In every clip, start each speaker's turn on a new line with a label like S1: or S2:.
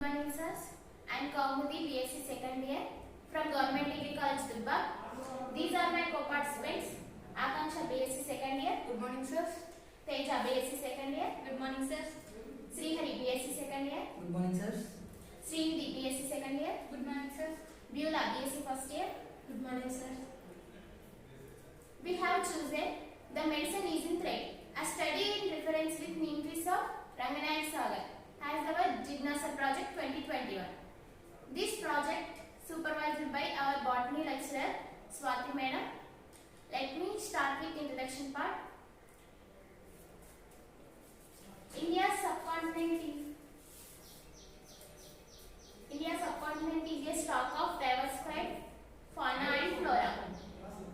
S1: Good morning, sirs. I am Kaumudi, BSc second year from Government Degree College, Durbar. These are my co-participants. Akanksha, BSc second year.
S2: Good morning, sirs.
S1: Teja, BSc second year.
S3: Good morning, sirs.
S1: Srihari, BSc second year.
S4: Good morning, sirs.
S1: Srihidi, BSc second year.
S3: Good morning, sirs.
S1: Beulah, BSc first year.
S3: Good morning, sirs.
S1: We have chosen The Medicine is in Thread, a study in reference with neem trees of Ranganayak Sagar as our Jignasa project 2021. This project supervised by our botany lecturer Swati Madam. Let me start with introduction part. India's subcontinent is a stock of diversified fauna and flora.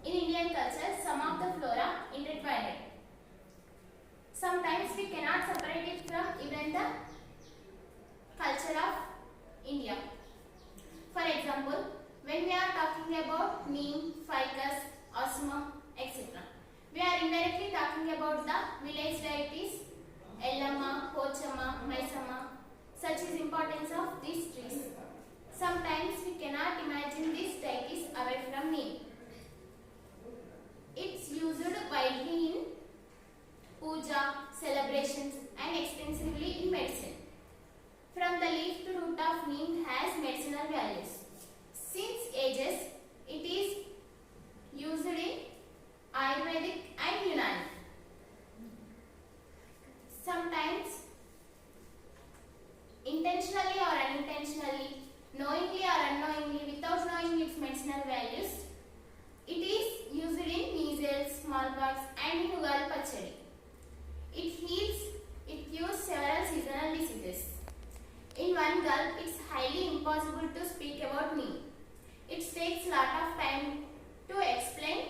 S1: In Indian culture, some of the flora intertwined. Sometimes we cannot separate it from even the culture of India. For example, when we are talking about neem, ficus, osma, etc., we are indirectly talking about the village deities Ellamma, Pochamma, Maisamma. Such is importance of these trees. Sometimes we cannot imagine these deities away from neem. It's used widely in puja, celebrations and extensively in medicine. From the leaf to root of neem has medicinal values. Since ages, it is used in Ayurvedic and Unani. Sometimes, intentionally or unintentionally, knowingly or unknowingly, without knowing its medicinal values, it is used in measles, smallpox and in Ugadi Pachadi. It cures several seasonal diseases. In one gulp, it's highly impossible to speak about neem. It takes a lot of time to explain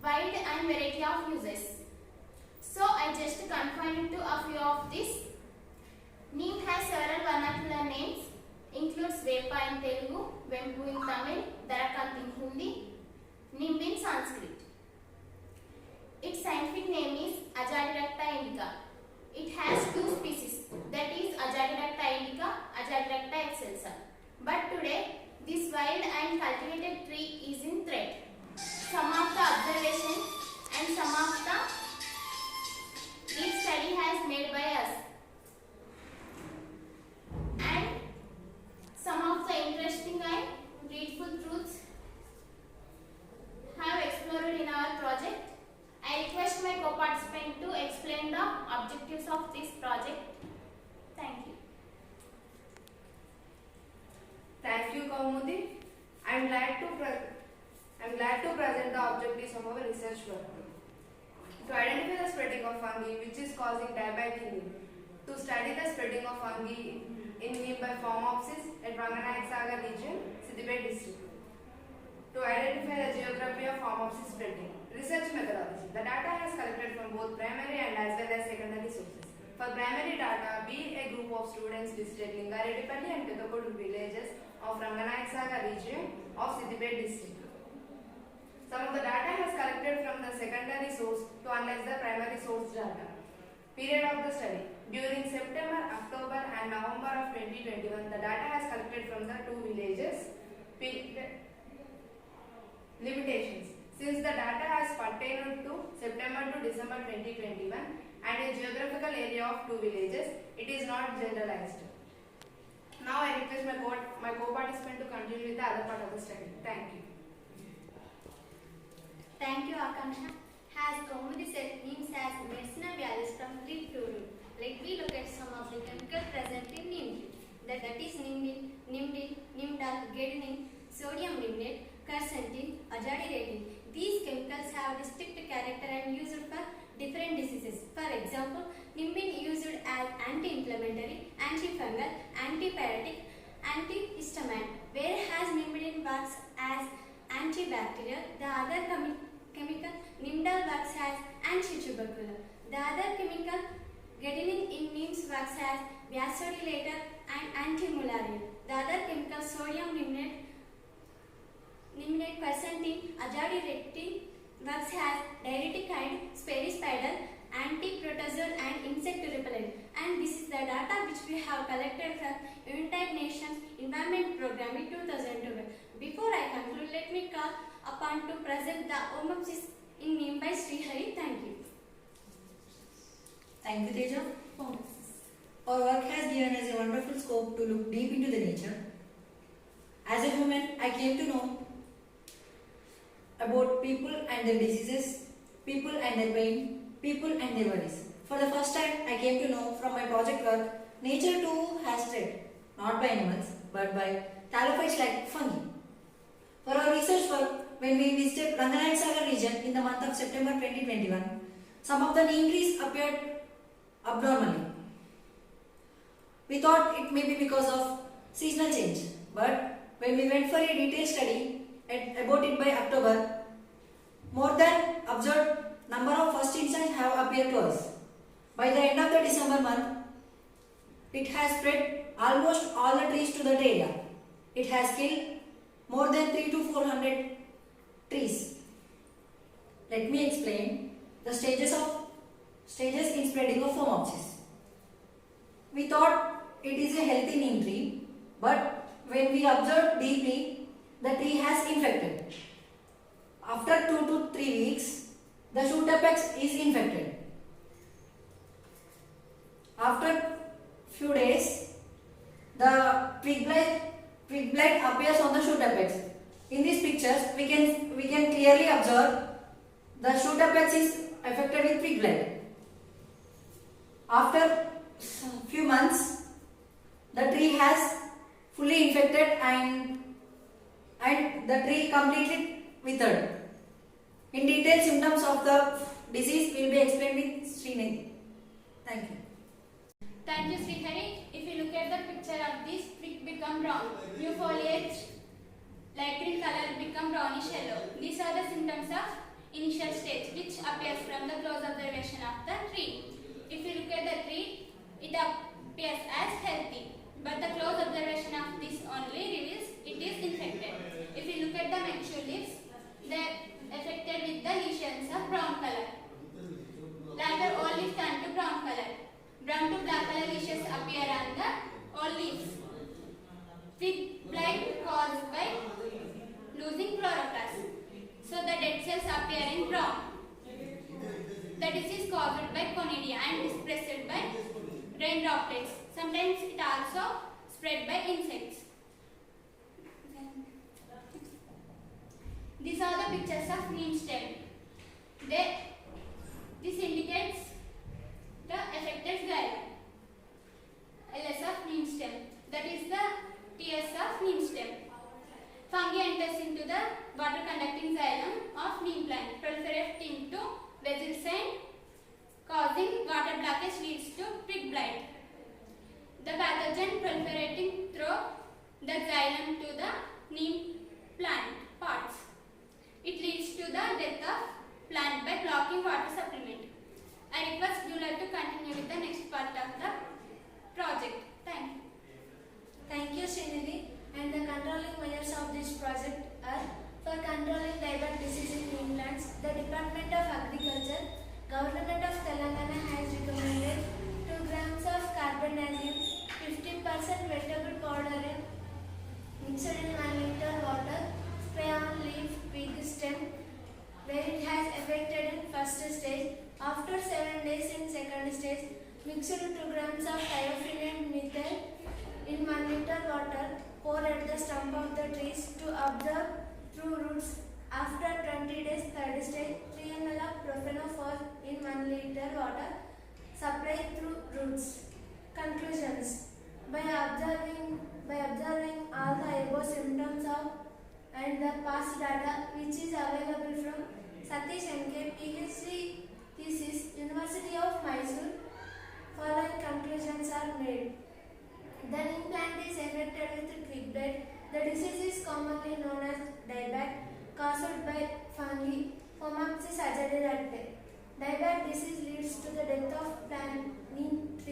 S1: wide and variety of uses. So I just confined it to a few of these. Neem has several vernacular names, includes Vepa in Telugu, Vempu in Tamil, Darakanth in Hindi, Nimb in Sanskrit. Its scientific name is Azadirachta indica. It has two species, that is Azadirachta indica, Azadirachta excelsa. But today, this wild and cultivated tree is in threat. Some of the observations and some of the this study has made by us. And some of the interesting and grateful truths have explored in our project. I request my co-participant to explain the objectives of this project. Thank you.
S2: Thank you, Kaumudi. I am glad to present the objectives of our research work. To identify the spreading of fungi which is causing dieback in neem. To study the spreading of fungi in neem by Phomopsis at Ranganayak Sagar region, Siddipet district. To identify the geography of Phomopsis spreading. Research methodology. The data has collected from both primary and as well as secondary sources. For primary data, we, a group of students, visited Lingaredipalli and Pekakodu villages of Ranganayak Sagar region of Siddipet district. Some of the data has collected from the secondary source to analyze the primary source data. Period of the study. During September, October and November of 2021, the data has collected from the two villages. Limitations. Since the data has pertained to September to December 2021 and a geographical area of two villages, it is not generalized. Now I request my co-participant to continue with the other part of the study. Thank you.
S3: Thank you, Akanksha. As Kaumudi said, neem has medicinal values from leaf to root. Let me look at some of the chemicals present in neem tree. That is nimbil, nimdil, nimdal, gedinin, sodium nimnate, quercetin, azadirachtin. These chemicals have distinct character and used for different diseases. For example, nimbin used as anti-inflammatory, antifungal, antipyretic, antihistamine, whereas nimbin works as antibacterial. The other chemical nimdal works as antitubercular. The other chemical gedinin in neems works as vasodilator and antimalarial. The other chemical sodium nimnate quercetin, azadirachtin works as diuretic and spericidal, anti-protozoal and insect repellent. And this is the data which we we have collected from United Nations Environment Program in 2012. Before I conclude, let me call upon to present the homopsis in name by Sri Hari. Thank you.
S4: Thank you, Teja. Our work has given us a wonderful scope to look deep into the nature. As a human, I came to know about people and their diseases, people and their pain, people and their worries. For the first time, I came to know from my project work, nature too has threat, not by animals, but by thallophytes like fungi. For our research work, when we visited Ranganayak Sagar region in the month of September 2021, some of the neem trees appeared abnormally. We thought it may be because of seasonal change, but when we went for a detailed study about it by October, more than observed number of first instances have appeared to us. By the end of the December month, it has spread almost all the trees to that area. It has killed more than 300 to 400 trees. Let me explain the stages in spreading of Phomopsis. We thought it is a healthy neem tree, but when we observed deeply, the tree has infected. After 2 to 3 weeks, the shoot apex is infected. After few days, the twig blight appears on the shoot apex. In these pictures, we can clearly observe the shoot apex is affected with twig blight. After few months, the tree has fully infected and the tree completely withered. In detail, symptoms of the disease will be explained with Srinidhi. Thank you.
S1: Thank you, Srihari. If you look at the picture of this, twig become brown. New foliage, light green color become brownish yellow. These are the symptoms of initial stage which appears from the close observation of the tree. If you look at the tree, it appears as healthy, but the close observation of this only reveals it is infected. If you look at the mature leaves, they are affected with the lesions of brown color. Later, all leaves turn to brown color. Brown to black color lesions appear on the all leaves. Twig blight caused by losing chloroplast. So the dead cells appear in brown. The disease caused by conidia and is spread by rain droplets. Sometimes it also spread by insects. These are the pictures of neem stem. This indicates the affected xylem. LS of neem stem. That is the TS of neem stem. Fungi enters into the water conducting xylem of neem plant, proliferate into vessels and causing water blockage leads to twig blight. The pathogen proliferating through the xylem to the neem plant parts. It leads to the death of plant by blocking water supplement. I request you like to continue with the next part of the project. Thank you.
S3: Thank you, Srinidhi. And the controlling measures of this project are: for controlling dieback disease in neemlands, the Department of Agriculture, Government of Telangana has recommended 2 grams of carbendazim, 50% vegetable powder mixed in 1 liter water, spray on leaf, twig, stem, where it has affected in first stage. After 7 days in second stage, mix 2 grams of thiophanate methyl in 1 liter water, pour at the stump of the trees to observe through roots. After 20 days, third stage, 3 ml of profenophos in 1 liter water, supply through roots. Conclusions: by observing all the above symptoms of and the past data which is available from Satish N.K. PhD thesis, University of Mysore, following conclusions are made. The neem plant is affected with twig blight. The disease is commonly known as dieback, caused by fungi Phomopsis azadirachta. Dieback disease leads to the death of plant neem tree